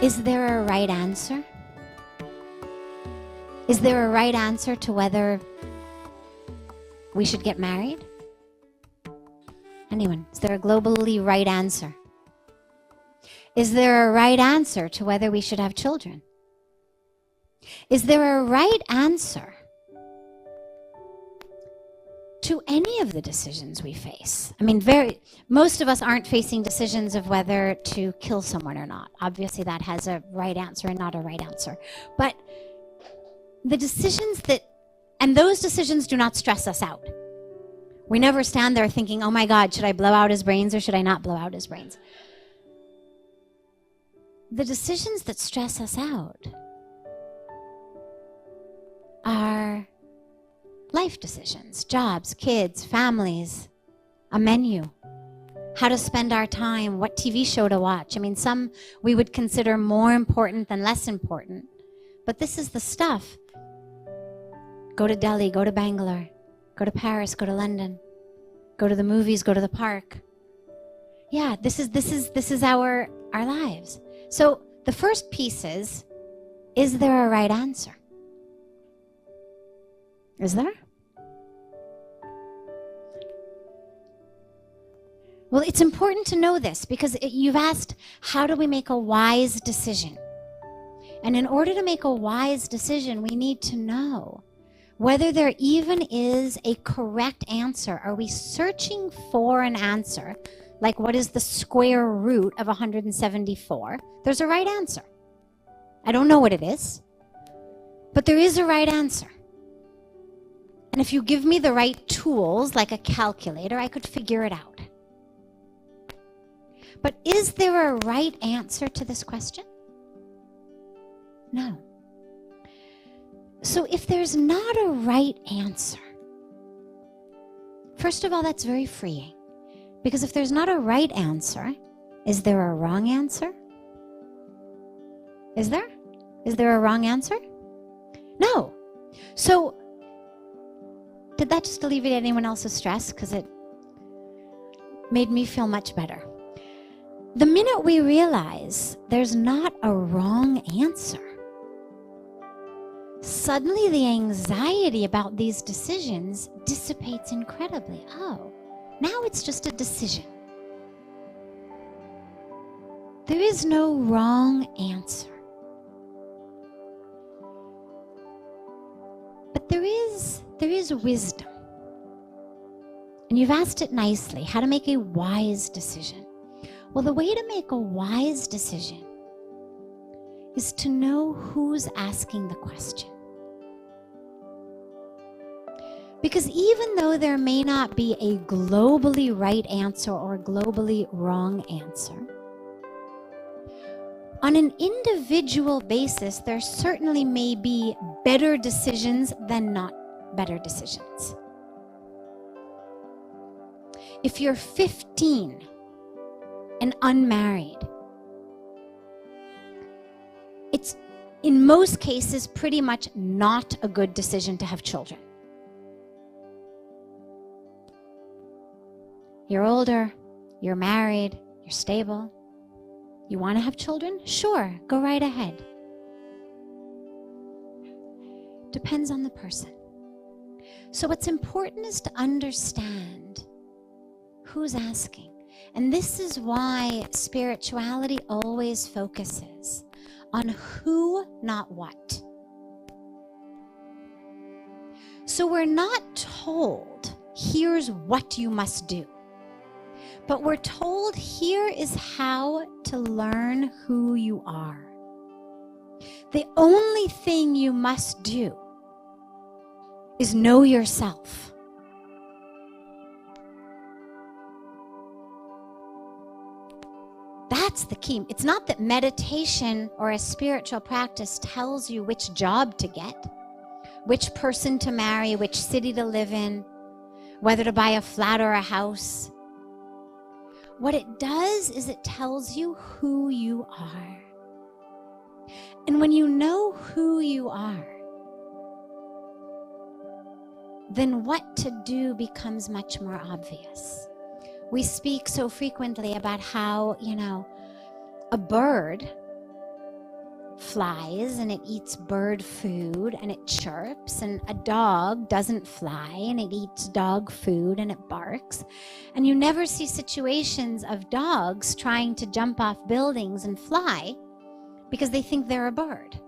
Is there a right answer? Is there a right answer to whether we should get married? Anyone? Is there a globally right answer? Is there a right answer to whether we should have children? Is there a right answer to any of the decisions we face? I mean, most of us aren't facing decisions of whether to kill someone or not. Obviously, that has a right answer and not a right answer. But the decisions and those decisions do not stress us out. We never stand there thinking, oh my God, should I blow out his brains or should I not blow out his brains? The decisions that stress us out are life decisions, jobs, kids, families, a menu, how to spend our time, what TV show to watch. I mean, some we would consider more important than less important, but this is the stuff. Go to Delhi, go to Bangalore, go to Paris, go to London, go to the movies, go to the park. Yeah, this is our lives. So the first piece is there a right answer? Is there? Well, it's important to know this because you've asked, how do we make a wise decision? And in order to make a wise decision, we need to know whether there even is a correct answer. Are we searching for an answer? Like, what is the square root of 174? There's a right answer. I don't know what it is, but there is a right answer. And if you give me the right tools, like a calculator, I could figure it out. But is there a right answer to this question? No. So if there's not a right answer, first of all, that's very freeing. Because if there's not a right answer, is there a wrong answer? Is there? Is there a wrong answer? No. So, did that just alleviate anyone else's stress? Because it made me feel much better. The minute we realize there's not a wrong answer, suddenly the anxiety about these decisions dissipates incredibly. Oh, now it's just a decision. There is no wrong answer. But there is wisdom. And you've asked it nicely, how to make a wise decision. Well, the way to make a wise decision is to know who's asking the question. Because even though there may not be a globally right answer or a globally wrong answer, on an individual basis, there certainly may be better decisions than not better decisions. If you're 15 and unmarried, it's in most cases pretty much not a good decision to have children. You're older, you're married, you're stable. You want to have children? Sure, go right ahead. Depends on the person. So what's important is to understand who's asking. And this is why spirituality always focuses on who, not what. So we're not told, here's what you must do. But we're told here is how to learn who you are. The only thing you must do is know yourself. That's the key. It's not that meditation or a spiritual practice tells you which job to get, which person to marry, which city to live in, whether to buy a flat or a house. What it does is it tells you who you are. And when you know who you are, then what to do becomes much more obvious. We speak so frequently about how, a bird flies and it eats bird food and it chirps, and a dog doesn't fly and it eats dog food and it barks. And you never see situations of dogs trying to jump off buildings and fly because they think they're a bird.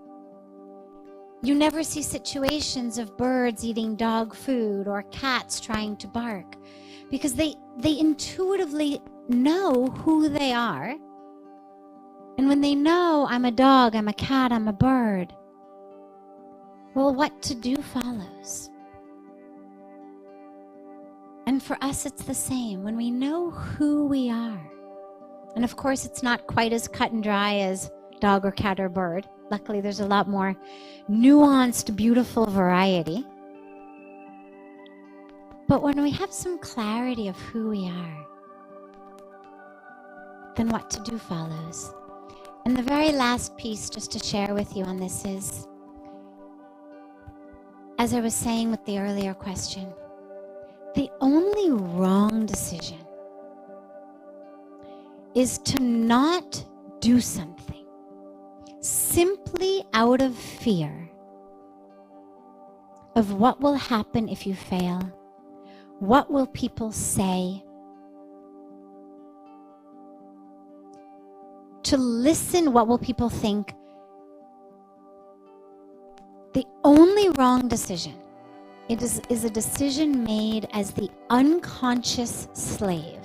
You never see situations of birds eating dog food or cats trying to bark because they intuitively know who they are. And when they know, I'm a dog, I'm a cat, I'm a bird, well, what to do follows. And for us, it's the same. When we know who we are, and of course, it's not quite as cut and dry as dog or cat or bird. Luckily, there's a lot more nuanced, beautiful variety. But when we have some clarity of who we are, then what to do follows. And the very last piece just to share with you on this is, as I was saying with the earlier question, the only wrong decision is to not do something simply out of fear of what will happen if you fail, what will people say, to listen, what will people think. The only wrong decision is a decision made as the unconscious slave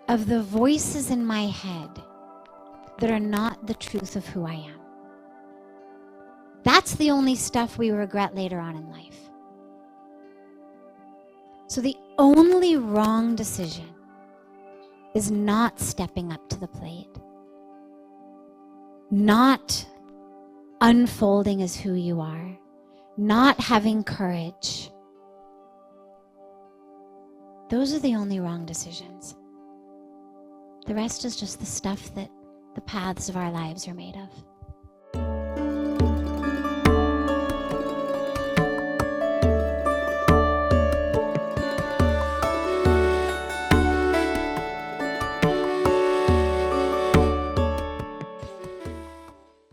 of the voices in my head that are not the truth of who I am. That's the only stuff we regret later on in life. So the only wrong decision is not stepping up to the plate, not unfolding as who you are, not having courage. Those are the only wrong decisions. The rest is just the stuff that the paths of our lives are made of.